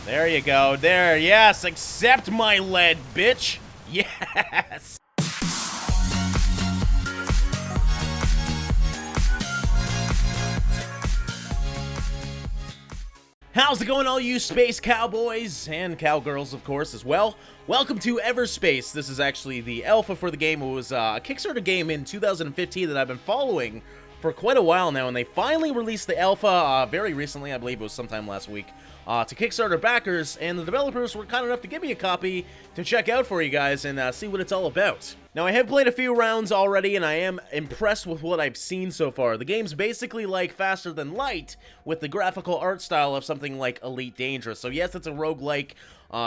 There you go. There, yes. Accept my lead, bitch. Yes. How's it going, all you space cowboys and cowgirls, of course, as well? Welcome to Everspace. This is actually the alpha for the game. It was a Kickstarter game in 2015 that I've been following for quite a while now, and they finally released the alpha very recently. I believe it was sometime last week, to Kickstarter backers, and the developers were kind enough to give me a copy to check out for you guys and see what it's all about. Now, I have played a few rounds already, and I am impressed with what I've seen so far. The game's basically like Faster Than Light, with the graphical art style of something like Elite Dangerous. So yes, it's a roguelike.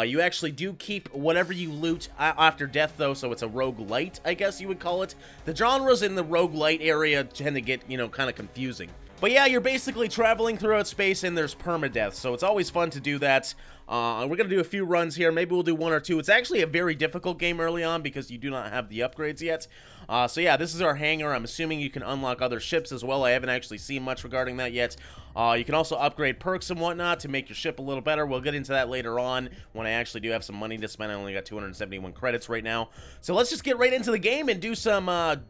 You actually do keep whatever you loot after death, though, so it's a roguelite, I guess you would call it. The genres in the roguelite area tend to get, you know, kind of confusing. But yeah, you're basically traveling throughout space, and there's permadeath, so it's always fun to do that. We're going to do a few runs here. Maybe we'll do one or two. It's actually a very difficult game early on because you do not have the upgrades yet. So yeah, this is our hangar. I'm assuming you can unlock other ships as well. I haven't actually seen much regarding that yet. You can also upgrade perks and whatnot to make your ship a little better. We'll get into that later on when I actually do have some money to spend. I only got 271 credits right now. So let's just get right into the game and do some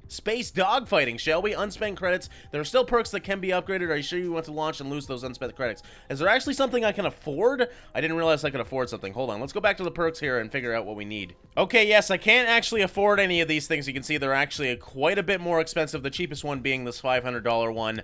space dogfighting, shall we? Unspent credits. There are still perks that can be upgraded. Are you sure you want to launch and lose those unspent credits? Is there actually something I can afford? I didn't realize I could afford something. Hold on. Let's go back to the perks here and figure out what we need. Okay, yes, I can't actually afford any of these things. You can see they're actually quite a bit more expensive. The cheapest one being this $500 one.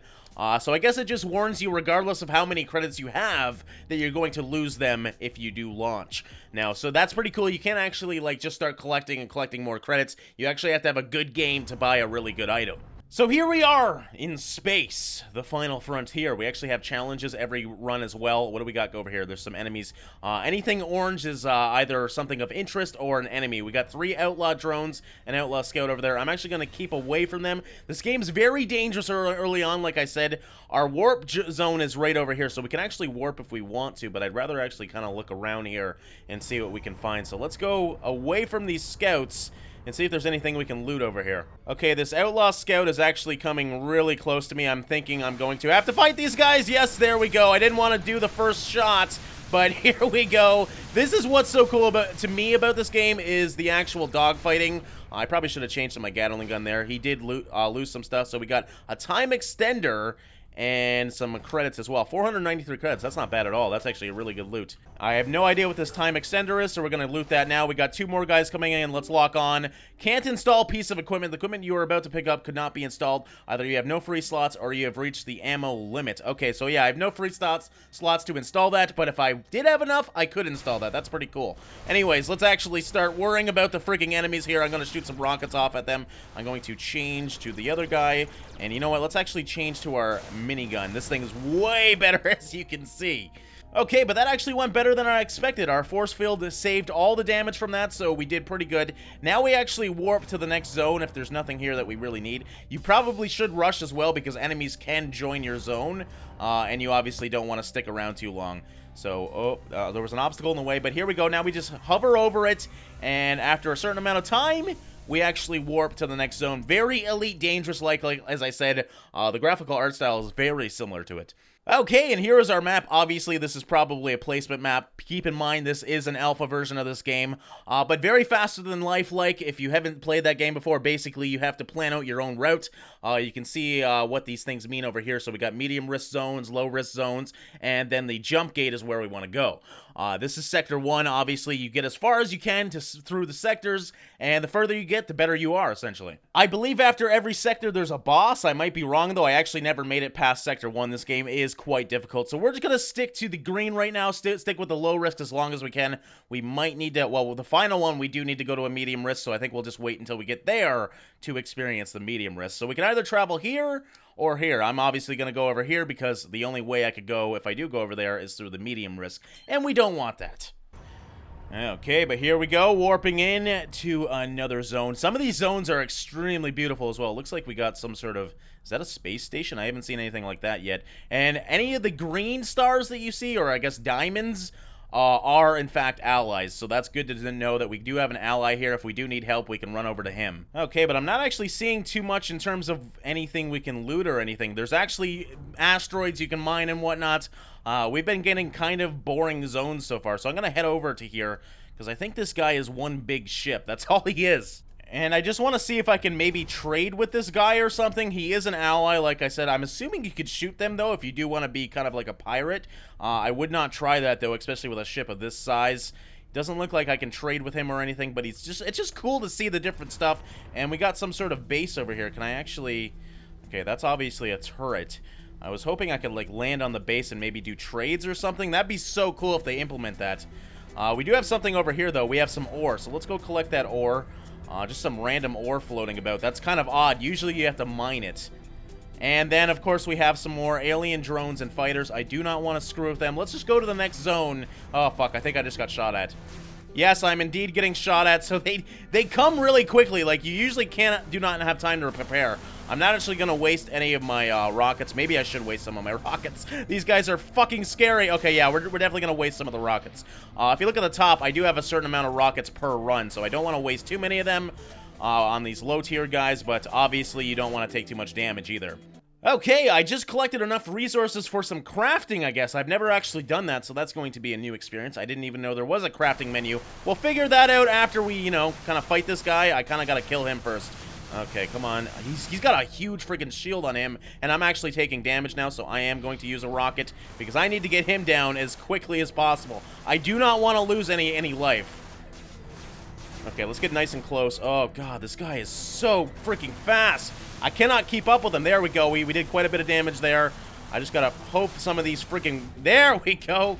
So I guess it just warns you, regardless of how many credits you have, that you're going to lose them if you do launch. Now, so that's pretty cool. You can't actually, like, just start collecting and collecting more credits. You actually have to have a good game to buy a really good item. So here we are in space, the final frontier. We actually have challenges every run as well. What do we got over here? There's some enemies. Anything orange is either something of interest or an enemy. We got 3 outlaw drones, an outlaw scout over there. I'm actually going to keep away from them. This game's very dangerous early on, like I said. Our warp zone is right over here, so we can actually warp if we want to, but I'd rather actually kind of look around here and see what we can find. So let's go away from these scouts and see if there's anything we can loot over here. Okay, this outlaw scout is actually coming really close to me. I'm thinking I'm going to have to fight these guys. Yes, there we go. I didn't want to do the first shot, but here we go. This is what's so cool to me about this game is the actual dogfighting. I probably should have changed to my Gatling gun there. He did lose some stuff, so we got a time extender and some credits as well. 493 credits. That's not bad at all. That's actually a really good loot. I have no idea what this time extender is, so we're going to loot that now. We got 2 more guys coming in. Let's lock on. Can't install piece of equipment. The equipment you are about to pick up could not be installed. Either you have no free slots or you have reached the ammo limit. Okay, so yeah, I have no free slots to install that, but if I did have enough, I could install that. That's pretty cool. Anyways, let's actually start worrying about the freaking enemies here. I'm going to shoot some rockets off at them. I'm going to change to the other guy. And you know what? Let's actually change to our minigun. This thing is way better, as you can see. Okay, but that actually went better than I expected. Our force field saved all the damage from that, so we did pretty good. Now we actually warp to the next zone if there's nothing here that we really need. You probably should rush as well because enemies can join your zone, and you obviously don't want to stick around too long. So, there was an obstacle in the way, but here we go. Now we just hover over it, and after a certain amount of time, we actually warp to the next zone. Very Elite Dangerous, like as I said. The graphical art style is very similar to it. Okay, and here is our map. Obviously, this is probably a placement map. Keep in mind, this is an alpha version of this game, but very Faster Than Life-like. If you haven't played that game before, basically, you have to plan out your own route. You can see what these things mean over here. So we got medium risk zones, low risk zones, and then the jump gate is where we want to go. This is Sector 1. Obviously, you get as far as you can through the sectors, and the further you get, the better you are, essentially. I believe after every sector, there's a boss. I might be wrong, though. I actually never made it past Sector 1. This game is quite difficult, so we're just going to stick to the green right now, stick with the low risk as long as we can. We might need to, well, with the final one, we do need to go to a medium risk, so I think we'll just wait until we get there to experience the medium risk. So we can either travel here or here. I'm obviously going to go over here because the only way I could go, if I do go over there, is through the medium risk, and we don't want that. Okay, but here we go, warping in to another zone. Some of these zones are extremely beautiful as well. It looks like we got some sort of, is that a space station? I haven't seen anything like that yet. And any of the green stars that you see, or I guess diamonds, are in fact allies. So that's good to know that we do have an ally here. If we do need help, we can run over to him. Okay, but I'm not actually seeing too much in terms of anything we can loot or anything. There's actually asteroids you can mine and whatnot. We've been getting kind of boring zones so far, so I'm gonna head over to here because I think this guy is one big ship. That's all he is. And I just want to see if I can maybe trade with this guy or something. He is an ally, like I said. I'm assuming you could shoot them, though, if you do want to be kind of like a pirate. I would not try that, though, especially with a ship of this size. Doesn't look like I can trade with him or anything, but it's just cool to see the different stuff. And we got some sort of base over here. Can I actually... Okay, that's obviously a turret. I was hoping I could, like, land on the base and maybe do trades or something. That'd be so cool if they implement that. We do have something over here, though. We have some ore, so let's go collect that ore. Just some random ore floating about. That's kind of odd. Usually you have to mine it. And then, of course, we have some more alien drones and fighters. I do not want to screw with them. Let's just go to the next zone. Oh, fuck. I think I just got shot at. Yes, I'm indeed getting shot at. So they come really quickly. Like, you usually do not have time to prepare. I'm not actually going to waste any of my rockets. Maybe I should waste some of my rockets. These guys are fucking scary. Okay, yeah, we're definitely going to waste some of the rockets. If you look at the top, I do have a certain amount of rockets per run, so I don't want to waste too many of them on these low-tier guys, but obviously you don't want to take too much damage either. Okay, I just collected enough resources for some crafting, I guess. I've never actually done that, so that's going to be a new experience. I didn't even know there was a crafting menu. We'll figure that out after we, you know, kind of fight this guy. I kind of got to kill him first. Okay, come on. He's got a huge freaking shield on him, and I'm actually taking damage now, so I am going to use a rocket because I need to get him down as quickly as possible. I do not want to lose any life. Okay, let's get nice and close. Oh, God, this guy is so freaking fast. I cannot keep up with him. There we go. We did quite a bit of damage there. I just gotta hope some of these freaking... There we go.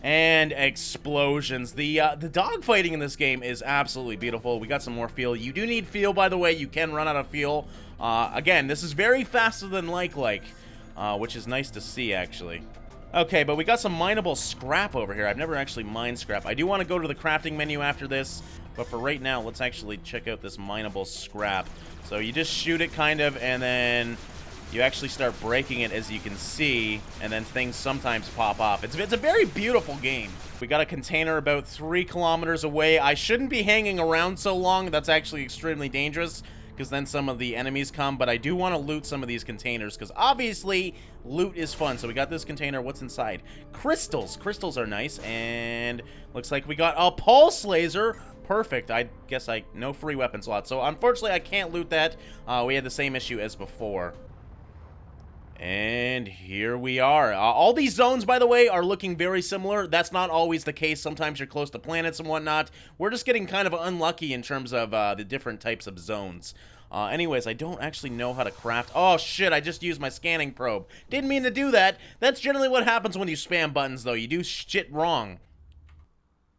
And explosions. The dogfighting in this game is absolutely beautiful. We got some more fuel. You do need fuel, by the way. You can run out of fuel. Again, this is very faster than like, which is nice to see, actually. Okay, but we got some mineable scrap over here. I've never actually mined scrap. I do want to go to the crafting menu after this, but for right now, let's actually check out this mineable scrap. So you just shoot it, kind of, and then... you actually start breaking it, as you can see, and then things sometimes pop off. It's a very beautiful game. We got a container about 3 kilometers away. I shouldn't be hanging around so long. That's actually extremely dangerous, because then some of the enemies come. But I do want to loot some of these containers, because obviously loot is fun. So we got this container. What's inside? Crystals. Crystals are nice, and looks like we got a pulse laser. Perfect. I guess no free weapon slots. So unfortunately, I can't loot that. We had the same issue as before. And here we are. All these zones, by the way, are looking very similar. That's not always the case. Sometimes you're close to planets and whatnot. We're just getting kind of unlucky in terms of the different types of zones. Anyways, I don't actually know how to craft... Oh, shit, I just used my scanning probe. Didn't mean to do that. That's generally what happens when you spam buttons, though. You do shit wrong.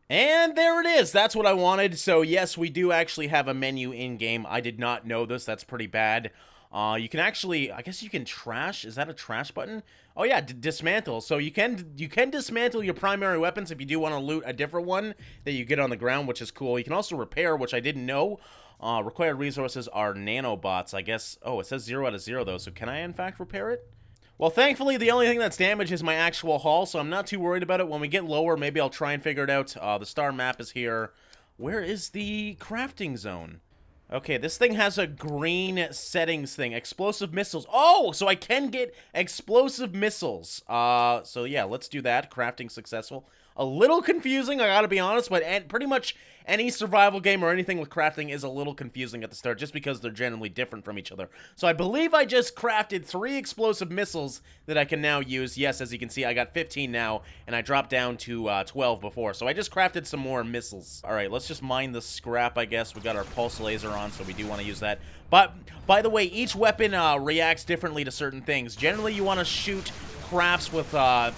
And there it is. That's what I wanted. So, yes, we do actually have a menu in-game. I did not know this. That's pretty bad. You can actually, I guess you can trash. Is that a trash button? Oh yeah, dismantle. So you can dismantle your primary weapons if you do want to loot a different one that you get on the ground, which is cool. You can also repair, which I didn't know. Required resources are nanobots, I guess. Oh, it says 0 out of 0 though. So can I in fact repair it? Well, thankfully, the only thing that's damaged is my actual hull, so I'm not too worried about it. When we get lower, maybe I'll try and figure it out. The star map is here. Where is the crafting zone? Okay, this thing has a green settings thing. Explosive missiles. Oh, so I can get explosive missiles. So yeah, let's do that. Crafting successful. A little confusing, I gotta be honest, but pretty much any survival game or anything with crafting is a little confusing at the start, just because they're generally different from each other. So I believe I just crafted 3 explosive missiles that I can now use. Yes, as you can see, I got 15 now, and I dropped down to 12 before. So I just crafted some more missiles. All right, let's just mine the scrap, I guess. We got our pulse laser on, so we do want to use that. But, by the way, each weapon reacts differently to certain things. Generally, you want to shoot crafts with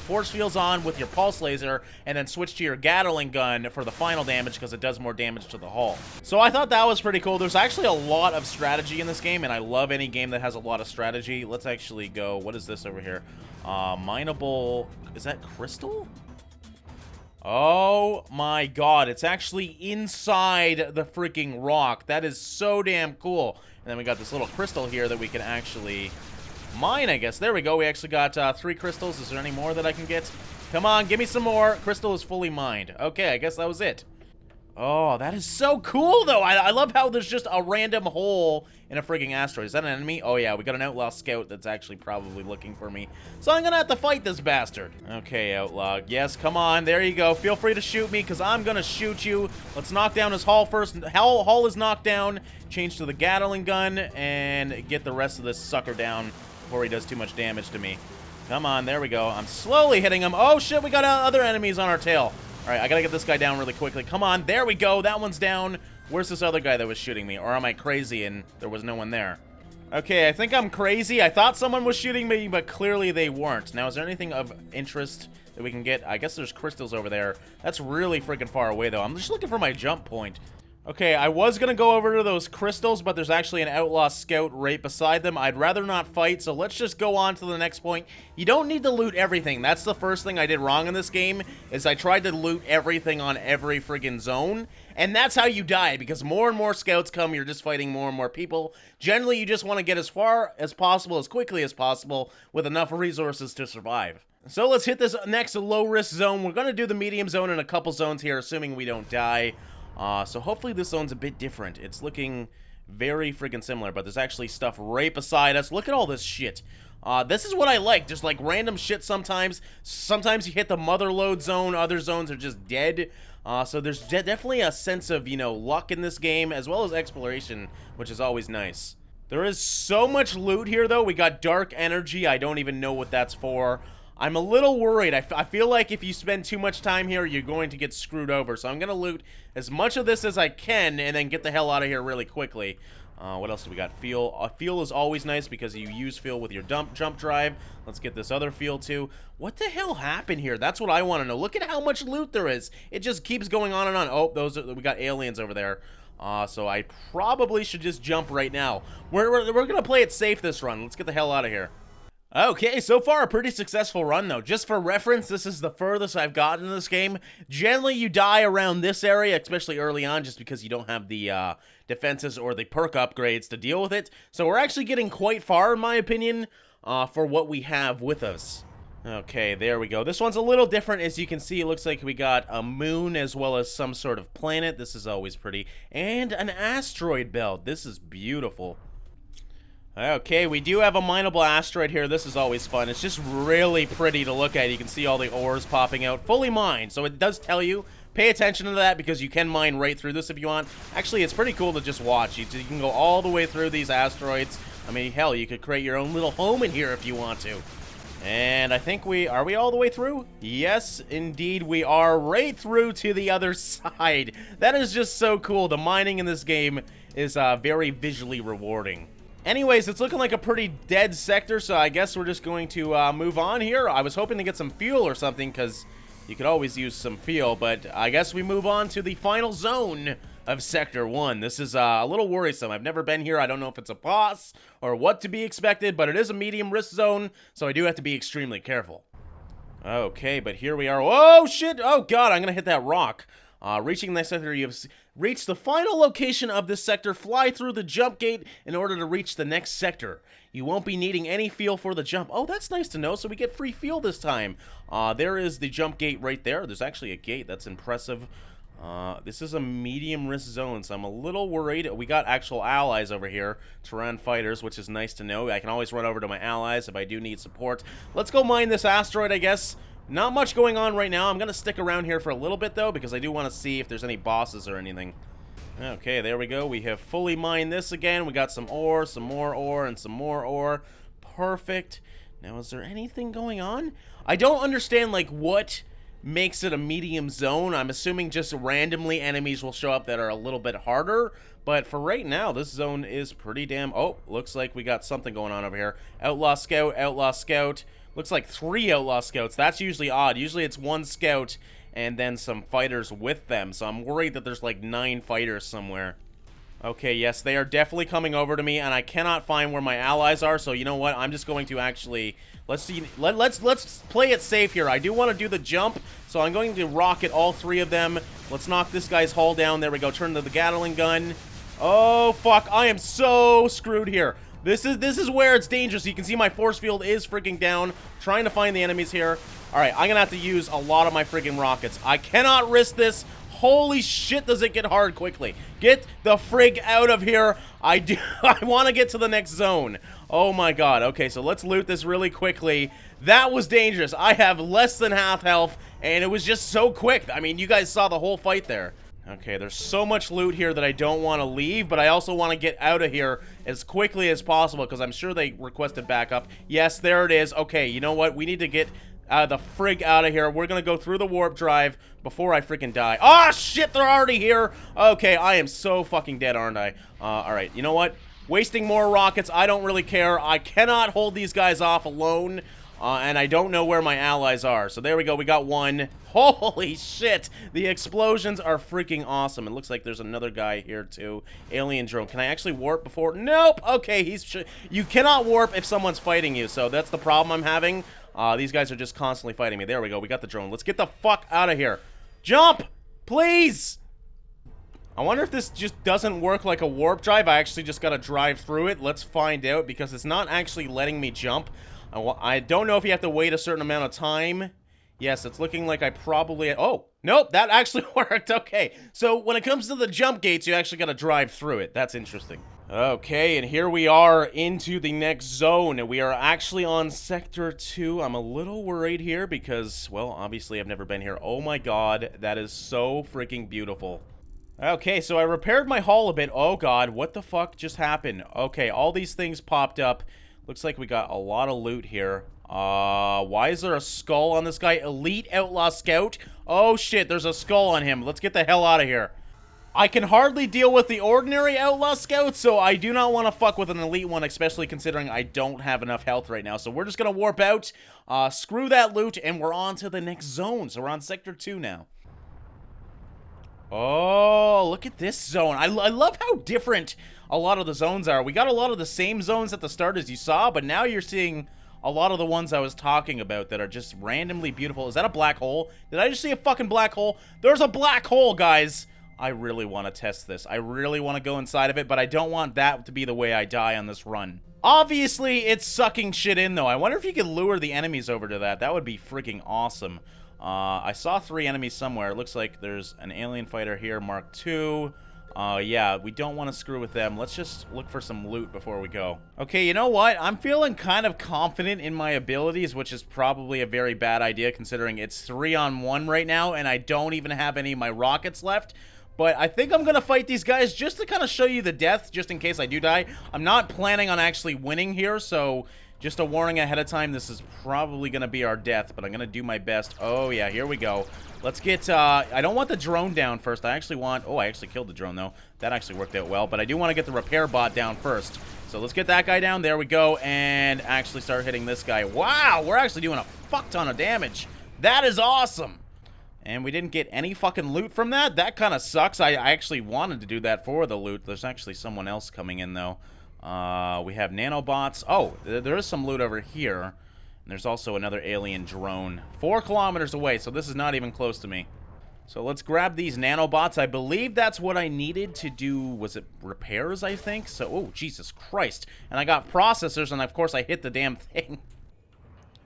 force fields on with your pulse laser, and then switch to your Gatling gun for the final damage because it does more damage to the hull. So I thought that was pretty cool. There's actually a lot of strategy in this game, and I love any game that has a lot of strategy. Let's actually go... What is this over here? Mineable... Is that crystal? Oh my god, it's actually inside the freaking rock. That is so damn cool. And then we got this little crystal here that we can actually... mine, I guess. There we go. We actually got 3 crystals. Is there any more that I can get? Come on, give me some more. Crystal is fully mined. Okay, I guess that was it. Oh, that is so cool, though. I love how there's just a random hole in a frigging asteroid. Is that an enemy? Oh, yeah, we got an outlaw scout that's actually probably looking for me. So I'm gonna have to fight this bastard. Okay, outlaw. Yes, come on. There you go. Feel free to shoot me, because I'm gonna shoot you. Let's knock down his hull first. Hull is knocked down. Change to the Gatling gun, and get the rest of this sucker down before he does too much damage to me. Come on, there we go. I'm slowly hitting him. Oh, shit, we got other enemies on our tail. All right, I gotta get this guy down really quickly. Come on, there we go. That one's down. Where's this other guy that was shooting me? Or am I crazy and there was no one there? Okay, I think I'm crazy. I thought someone was shooting me, but clearly they weren't. Now, is there anything of interest that we can get? I guess there's crystals over there. That's really freaking far away, though. I'm just looking for my jump point. Okay, I was gonna go over to those crystals, but there's actually an outlaw scout right beside them. I'd rather not fight, so let's just go on to the next point. You don't need to loot everything. That's the first thing I did wrong in this game, is I tried to loot everything on every friggin' zone, and that's how you die, because more and more scouts come, you're just fighting more and more people. Generally, you just want to get as far as possible, as quickly as possible, with enough resources to survive. So let's hit this next low-risk zone. We're gonna do the medium zone and a couple zones here, assuming we don't die. So hopefully this zone's a bit different. It's looking very freaking similar, but there's actually stuff right beside us. Look at all this shit. This is what I like, just like random shit sometimes. Sometimes you hit the mother load zone, other zones are just dead. So there's definitely a sense of, you know, luck in this game, as well as exploration, which is always nice. There is so much loot here, though. We got dark energy. I don't even know what that's for. I'm a little worried. I feel like if you spend too much time here, you're going to get screwed over. So I'm going to loot as much of this as I can and then get the hell out of here really quickly. What else do we got? Fuel. Fuel is always nice because you use fuel with your jump drive. Let's get this other fuel too. What the hell happened here? That's what I want to know. Look at how much loot there is. It just keeps going on and on. Oh, we got aliens over there. So I probably should just jump right now. We're going to play it safe this run. Let's get the hell out of here. Okay, so far a pretty successful run, though. Just for reference, this is the furthest I've gotten in this game. Generally, you die around this area, especially early on, just because you don't have the defenses or the perk upgrades to deal with it. So we're actually getting quite far, in my opinion, for what we have with us. Okay, there we go. This one's a little different. As you can see, it looks like we got a moon as well as some sort of planet. This is always pretty. And an asteroid belt. This is beautiful. Okay, we do have a mineable asteroid here. This is always fun. It's just really pretty to look at. You can see all the ores popping out. Fully mined, so it does tell you. Pay attention to that because you can mine right through this if you want. Actually, it's pretty cool to just watch. You can go all the way through these asteroids. I mean, hell, you could create your own little home in here if you want to. And I think are we all the way through? Yes, indeed, we are right through to the other side. That is just so cool. The mining in this game is very visually rewarding. Anyways, it's looking like a pretty dead sector, so I guess we're just going to move on here. I was hoping to get some fuel or something, because you could always use some fuel, but I guess we move on to the final zone of Sector 1. This is a little worrisome. I've never been here. I don't know if it's a boss or what to be expected, but it is a medium risk zone, so I do have to be extremely careful. Okay, but here we are. Oh, shit! Oh, God, I'm gonna hit that rock. Reaching this sector, you have reached the final location of this sector. Fly through the jump gate in order to reach the next sector. You won't be needing any fuel for the jump. Oh, that's nice to know, so we get free fuel this time. There is the jump gate right there. There's actually a gate. That's impressive. This is a medium risk zone, so I'm a little worried. We got actual allies over here, Terran fighters, which is nice to know. I can always run over to my allies if I do need support. Let's go mine this asteroid, I guess. Not much going on right now. I'm going to stick around here for a little bit, though, because I do want to see if there's any bosses or anything. Okay, there we go. We have fully mined this again. We got some ore, some more ore, and some more ore. Perfect. Now, is there anything going on? I don't understand, like, what makes it a medium zone. I'm assuming just randomly enemies will show up that are a little bit harder. But for right now, this zone is pretty damn... Oh, looks like we got something going on over here. Outlaw scout, outlaw scout. Looks like 3 outlaw scouts. That's usually odd. Usually it's 1 scout and then some fighters with them. So I'm worried that there's like 9 fighters somewhere. Okay, yes, they are definitely coming over to me, and I cannot find where my allies are. So you know what? I'm just going to actually let's see. Let's play it safe here. I do want to do the jump, so I'm going to rocket all 3 of them. Let's knock this guy's hull down. There we go. Turn to the Gatling gun. Oh fuck! I am so screwed here. This is where it's dangerous. You can see my force field is freaking down. Trying to find the enemies here. Alright, I'm gonna have to use a lot of my friggin' rockets. I cannot risk this. Holy shit, does it get hard quickly. Get the frig out of here. I want to get to the next zone. Oh my god. Okay, so let's loot this really quickly. That was dangerous. I have less than half health, and it was just so quick. I mean, you guys saw the whole fight there. Okay, there's so much loot here that I don't want to leave, but I also want to get out of here as quickly as possible, because I'm sure they requested backup. Yes, there it is. Okay, you know what? We need to get the frig out of here. We're gonna go through the warp drive before I freaking die. Oh shit, they're already here. Okay, I am so fucking dead, aren't I? Alright, you know what? Wasting more rockets, I don't really care. I cannot hold these guys off alone, and I don't know where my allies are. So there we go, we got one. Holy shit, the explosions are freaking awesome. It looks like there's another guy here too. Alien drone. Can I actually warp before? Nope. Okay, you cannot warp if someone's fighting you, so that's the problem I'm having. These guys are just constantly fighting me. There we go. We got the drone. Let's get the fuck out of here. Jump! Please! I wonder if this just doesn't work like a warp drive. I actually just gotta drive through it. Let's find out, because it's not actually letting me jump. I don't know if you have to wait a certain amount of time. Yes, it's looking like I probably... Oh, nope, that actually worked. Okay, so when it comes to the jump gates, you actually gotta drive through it. That's interesting. Okay, and here we are into the next zone. We are actually on Sector 2. I'm a little worried here because, well, obviously I've never been here. Oh my god, that is so freaking beautiful. Okay, so I repaired my hull a bit. Oh god, what the fuck just happened? Okay, all these things popped up. Looks like we got a lot of loot here. Why is there a skull on this guy? Elite Outlaw Scout? Oh shit, there's a skull on him. Let's get the hell out of here. I can hardly deal with the ordinary Outlaw Scouts, so I do not want to fuck with an elite one, especially considering I don't have enough health right now. So we're just going to warp out, screw that loot, and we're on to the next zone. So we're on Sector 2 now. Oh, look at this zone. I love how different a lot of the zones are. We got a lot of the same zones at the start as you saw, but now you're seeing a lot of the ones I was talking about that are just randomly beautiful. Is that a black hole? Did I just see a fucking black hole? There's a black hole, guys. I really want to test this. I really want to go inside of it, but I don't want that to be the way I die on this run. Obviously, it's sucking shit in, though. I wonder if you could lure the enemies over to that. That would be freaking awesome. I saw 3 enemies somewhere. It looks like there's an alien fighter here, Mark II. Yeah, we don't want to screw with them. Let's just look for some loot before we go. Okay, you know what? I'm feeling kind of confident in my abilities, which is probably a very bad idea considering it's 3-on-1 right now, and I don't even have any of my rockets left. But I think I'm going to fight these guys just to kind of show you the death, just in case I do die. I'm not planning on actually winning here, so just a warning ahead of time, this is probably going to be our death, but I'm going to do my best. Oh, yeah, here we go. Let's get, I don't want the drone down first. I actually want, oh, I actually killed the drone, though. That actually worked out well, but I do want to get the repair bot down first. So let's get that guy down. There we go, and actually start hitting this guy. Wow, we're actually doing a fuck ton of damage. That is awesome. And we didn't get any fucking loot from that? That kind of sucks. I actually wanted to do that for the loot. There's actually someone else coming in, though. We have nanobots. Oh, there is some loot over here. And there's also another alien drone 4 kilometers away, so this is not even close to me. So let's grab these nanobots. I believe that's what I needed to do. Was it repairs, I think? So, oh, Jesus Christ. And I got processors, and of course I hit the damn thing.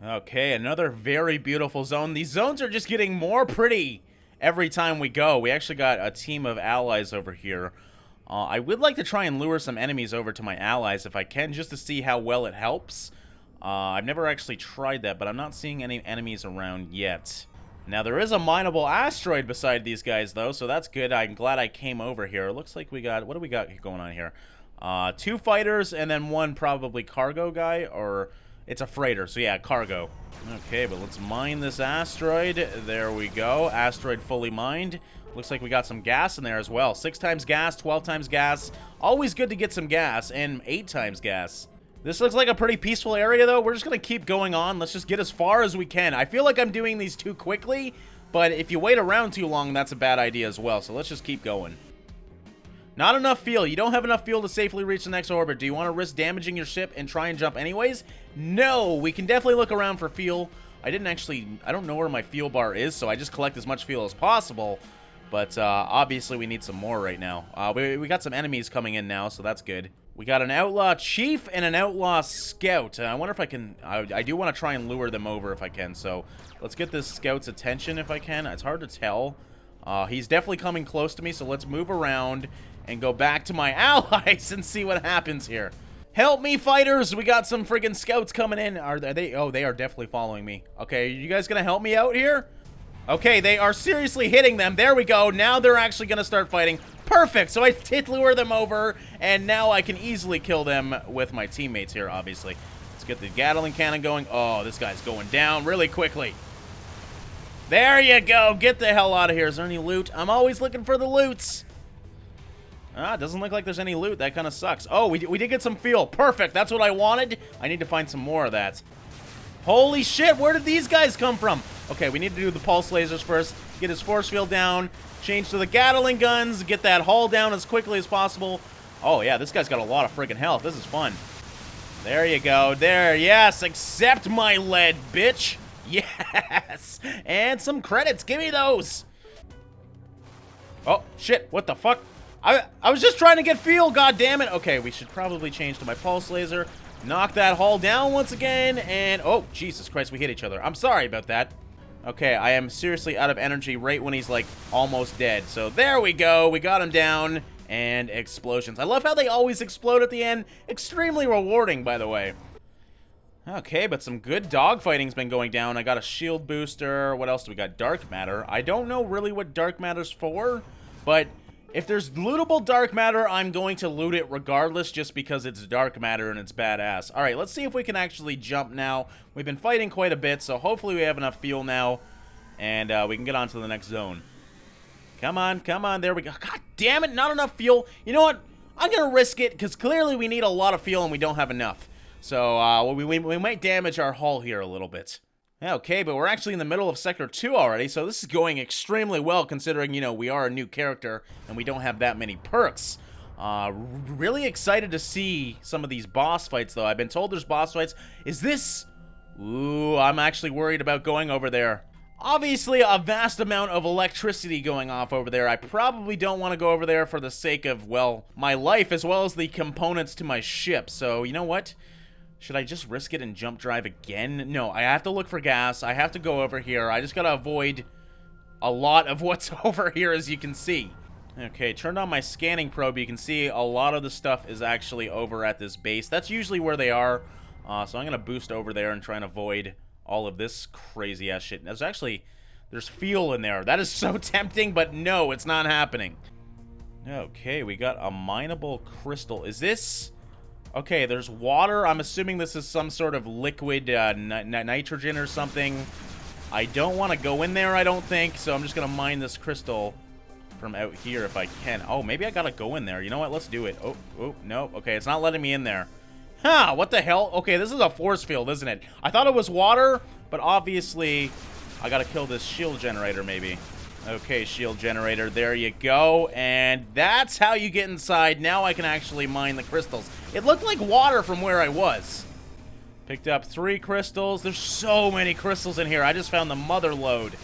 Okay, another very beautiful zone. These zones are just getting more pretty every time we go. We actually got a team of allies over here. I would like to try and lure some enemies over to my allies if I can, just to see how well it helps. I've never actually tried that, but I'm not seeing any enemies around yet. Now, there is a mineable asteroid beside these guys, though, so that's good. I'm glad I came over here. It looks like we got... What do we got going on here? 2 fighters and then 1 probably cargo guy, or... It's a freighter, so yeah, cargo. Okay, but let's mine this asteroid. There we go. Asteroid fully mined. Looks like we got some gas in there as well. 6 times gas, 12 times gas. Always good to get some gas, and 8 times gas. This looks like a pretty peaceful area, though. We're just going to keep going on. Let's just get as far as we can. I feel like I'm doing these too quickly, but if you wait around too long, that's a bad idea as well. So let's just keep going. Not enough fuel. You don't have enough fuel to safely reach the next orbit. Do you want to risk damaging your ship and try and jump anyways? No, we can definitely look around for fuel. I don't know where my fuel bar is, so I just collect as much fuel as possible. But obviously we need some more right now. We got some enemies coming in now, so that's good. We got an outlaw chief and an outlaw scout. I wonder if I can... I do want to try and lure them over if I can, so let's get this scout's attention if I can. It's hard to tell. He's definitely coming close to me, so let's move around and go back to my allies and see what happens here. Help me, fighters! We got some friggin' scouts coming in. Are they? Oh, they are definitely following me. Okay, are you guys gonna help me out here? Okay, they are seriously hitting them. There we go. Now they're actually gonna start fighting. Perfect! So I did lure them over, and now I can easily kill them with my teammates here, obviously. Let's get the Gatling cannon going. Oh, this guy's going down really quickly. There you go. Get the hell out of here. Is there any loot? I'm always looking for the loots. Ah, doesn't look like there's any loot. That kind of sucks. Oh, we did get some fuel. Perfect. That's what I wanted. I need to find some more of that. Holy shit, where did these guys come from? Okay, we need to do the pulse lasers first. Get his force field down. Change to the Gatling guns. Get that hull down as quickly as possible. Oh, yeah, this guy's got a lot of friggin' health. This is fun. There you go. There, yes. Accept my lead, bitch. Yes. And some credits. Give me those. Oh, shit. What the fuck? I was just trying to get fuel, goddammit. Okay, we should probably change to my pulse laser. Knock that hull down once again, and... Oh, Jesus Christ, we hit each other. I'm sorry about that. Okay, I am seriously out of energy right when he's, like, almost dead. So there we go. We got him down, and explosions. I love how they always explode at the end. Extremely rewarding, by the way. Okay, but some good dogfighting's been going down. I got a shield booster. What else do we got? Dark matter. I don't know really what dark matter's for, but... If there's lootable dark matter, I'm going to loot it regardless just because it's dark matter and it's badass. Alright, let's see if we can actually jump now. We've been fighting quite a bit, so hopefully we have enough fuel now. And we can get on to the next zone. Come on, there we go. God damn it, not enough fuel. You know what? I'm going to risk it because clearly we need a lot of fuel and we don't have enough. So we might damage our hull here a little bit. Okay, but we're actually in the middle of Sector 2 already, so this is going extremely well considering, you know, we are a new character and we don't have that many perks. Really excited to see some of these boss fights, though. I've been told there's boss fights. Is this... Ooh, I'm actually worried about going over there. Obviously, a vast amount of electricity going off over there. I probably don't want to go over there for the sake of, well, my life as well as the components to my ship. So, you know what? Should I just risk it and jump drive again? No, I have to look for gas. I have to go over here. I just gotta avoid a lot of what's over here, as you can see. Okay, turned on my scanning probe. You can see a lot of the stuff is actually over at this base. That's usually where they are. So I'm gonna boost over there and try and avoid all of this crazy-ass shit. There's fuel in there. That is so tempting, but no, it's not happening. Okay, we got a mineable crystal. Is this... Okay, there's water. I'm assuming this is some sort of liquid nitrogen or something. I don't want to go in there, I don't think, so I'm just going to mine this crystal from out here if I can. Oh, maybe I got to go in there. You know what? Let's do it. Oh, no. Okay, it's not letting me in there. Huh, what the hell? Okay, this is a force field, isn't it? I thought it was water, but obviously I got to kill this shield generator maybe. Okay, shield generator, there you go. And that's how you get inside. Now I can actually mine the crystals. It looked like water from where I was. Picked up 3 crystals. There's so many crystals in here. I just found the mother lode.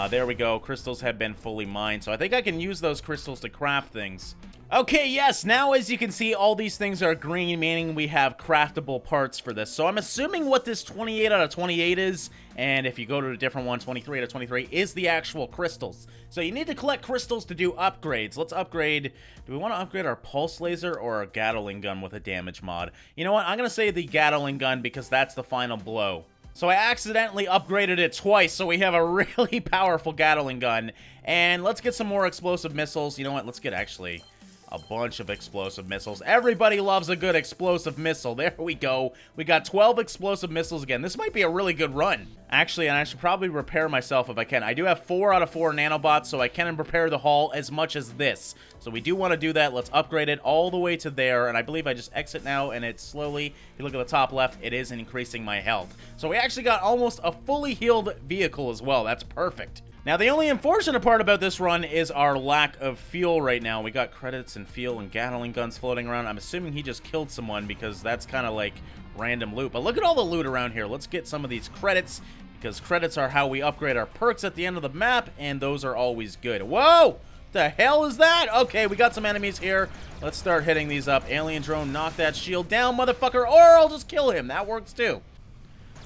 There we go. Crystals have been fully mined. So I think I can use those crystals to craft things. Okay, yes, now as you can see, all these things are green, meaning we have craftable parts for this. So I'm assuming what this 28 out of 28 is, and if you go to a different one, 23 out of 23, is the actual crystals. So you need to collect crystals to do upgrades. Let's upgrade. Do we want to upgrade our pulse laser or our Gatling gun with a damage mod? You know what? I'm going to say the Gatling gun because that's the final blow. So I accidentally upgraded it twice, so we have a really powerful Gatling gun. And let's get some more explosive missiles. You know what? Let's get actually... a bunch of explosive missiles. Everybody loves a good explosive missile. There we go. We got 12 explosive missiles again. This might be a really good run. Actually, and I should probably repair myself if I can. I do have 4 out of 4 nanobots, so I can repair the hull as much as this. So we do want to do that. Let's upgrade it all the way to there. And I believe I just exit now, and it's slowly, if you look at the top left, it is increasing my health. So we actually got almost a fully healed vehicle as well. That's perfect. Now, the only unfortunate part about this run is our lack of fuel right now. We got credits and fuel and Gatling guns floating around. I'm assuming he just killed someone because that's kind of like random loot. But look at all the loot around here. Let's get some of these credits because credits are how we upgrade our perks at the end of the map, and those are always good. Whoa! The hell is that? Okay, we got some enemies here. Let's start hitting these up. Alien drone, knock that shield down, motherfucker, or I'll just kill him. That works too.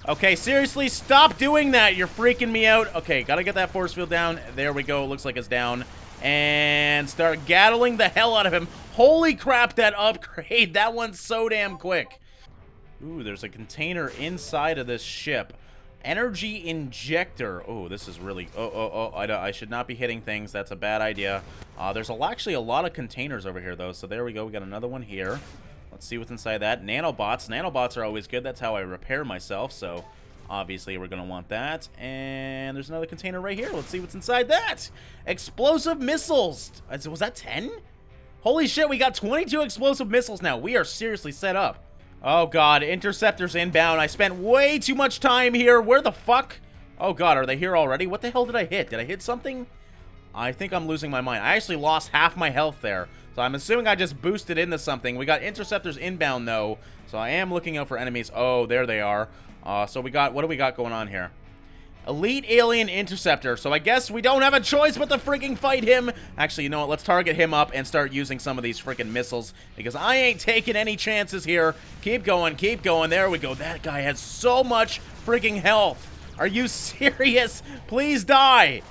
Okay, seriously, stop doing that. You're freaking me out. Okay, gotta get that force field down. There we go. Looks like it's down. And start gattling the hell out of him. Holy crap, that upgrade. That one's so damn quick. Ooh, there's a container inside of this ship. Energy injector. Oh, this is really... I should not be hitting things. That's a bad idea. There's actually a lot of containers over here, though. So there we go. We got another one here. Let's see what's inside that. Nanobots. Nanobots are always good. That's how I repair myself. So obviously we're going to want that. And there's another container right here. Let's see what's inside that. Explosive missiles. Was that 10? Holy shit, we got 22 explosive missiles now. We are seriously set up. Oh, God. Interceptors inbound. I spent way too much time here. Where the fuck? Oh, God. Are they here already? What the hell did I hit? Did I hit something? I think I'm losing my mind. I actually lost half my health there. So I'm assuming I just boosted into something. We got interceptors inbound, though. So I am looking out for enemies. Oh, there they are. So we got... What do we got going on here? Elite Alien Interceptor. So I guess we don't have a choice but to freaking fight him. Actually, you know what? Let's target him up and start using some of these freaking missiles, because I ain't taking any chances here. Keep going, keep going. There we go. That guy has so much freaking health. Are you serious? Please die.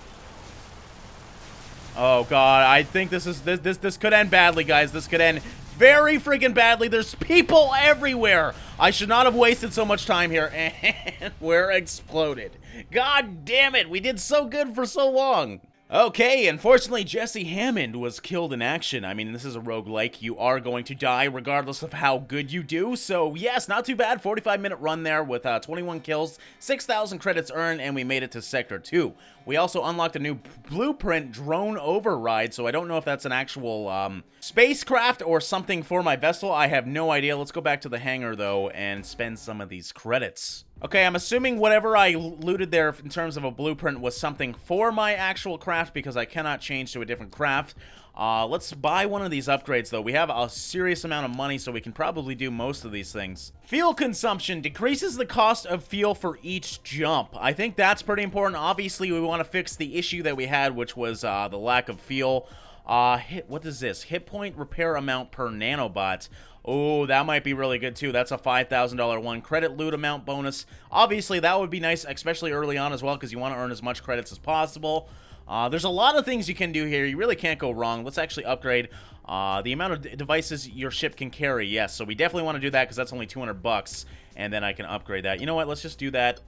Oh, God. I think this could end badly, guys. This could end very freaking badly. There's people everywhere. I should not have wasted so much time here. And we're exploded. God damn it. We did so good for so long. Okay, unfortunately, Jesse Hammond was killed in action. I mean, this is a roguelike. You are going to die regardless of how good you do. So, yes, not too bad. 45-minute run there with 21 kills, 6,000 credits earned, and we made it to Sector 2. We also unlocked a new blueprint drone override, so I don't know if that's an actual spacecraft or something for my vessel. I have no idea. Let's go back to the hangar, though, and spend some of these credits. Okay, I'm assuming whatever I looted there in terms of a blueprint was something for my actual craft, because I cannot change to a different craft. Let's buy one of these upgrades, though. We have a serious amount of money, so we can probably do most of these things. Fuel consumption decreases the cost of fuel for each jump. I think that's pretty important. Obviously, we want to fix the issue that we had, which was the lack of fuel. What is this? Hit point repair amount per nanobot. Oh, that might be really good, too. That's a $5,000 one. Credit loot amount bonus. Obviously, that would be nice, especially early on as well, because you want to earn as much credits as possible. There's a lot of things you can do here. You really can't go wrong. Let's actually upgrade the amount of devices your ship can carry. Yes, so we definitely want to do that, because that's only 200 bucks, and then I can upgrade that. You know what? Let's just do that.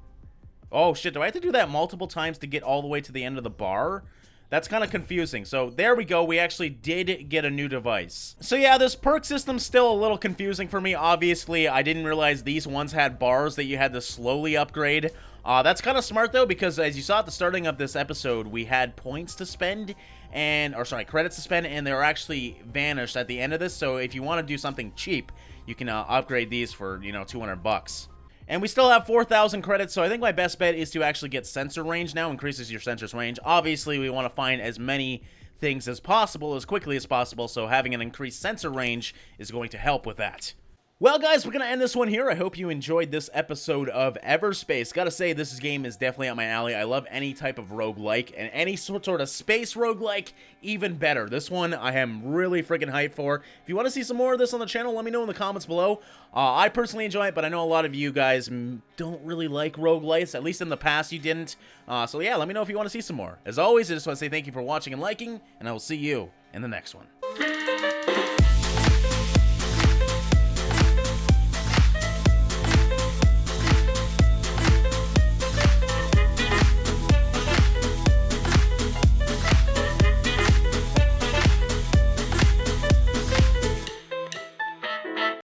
Oh, shit. Do I have to do that multiple times to get all the way to the end of the bar? That's kind of confusing. So there we go. We actually did get a new device. So yeah, this perk system's still a little confusing for me. Obviously, I didn't realize these ones had bars that you had to slowly upgrade. That's kind of smart, though, because as you saw at the starting of this episode, we had points to spend, credits to spend, and they're actually vanished at the end of this. So if you want to do something cheap, you can upgrade these for, 200 bucks. And we still have 4,000 credits, so I think my best bet is to actually get sensor range now. Increases your sensor's range. Obviously, we want to find as many things as possible, as quickly as possible, so having an increased sensor range is going to help with that. Well, guys, we're going to end this one here. I hope you enjoyed this episode of Everspace. Gotta say, this game is definitely up my alley. I love any type of roguelike, and any sort of space roguelike, even better. This one I am really freaking hyped for. If you want to see some more of this on the channel, let me know in the comments below. I personally enjoy it, but I know a lot of you guys don't really like roguelites. At least in the past, you didn't. So yeah, let me know if you want to see some more. As always, I just want to say thank you for watching and liking, and I will see you in the next one.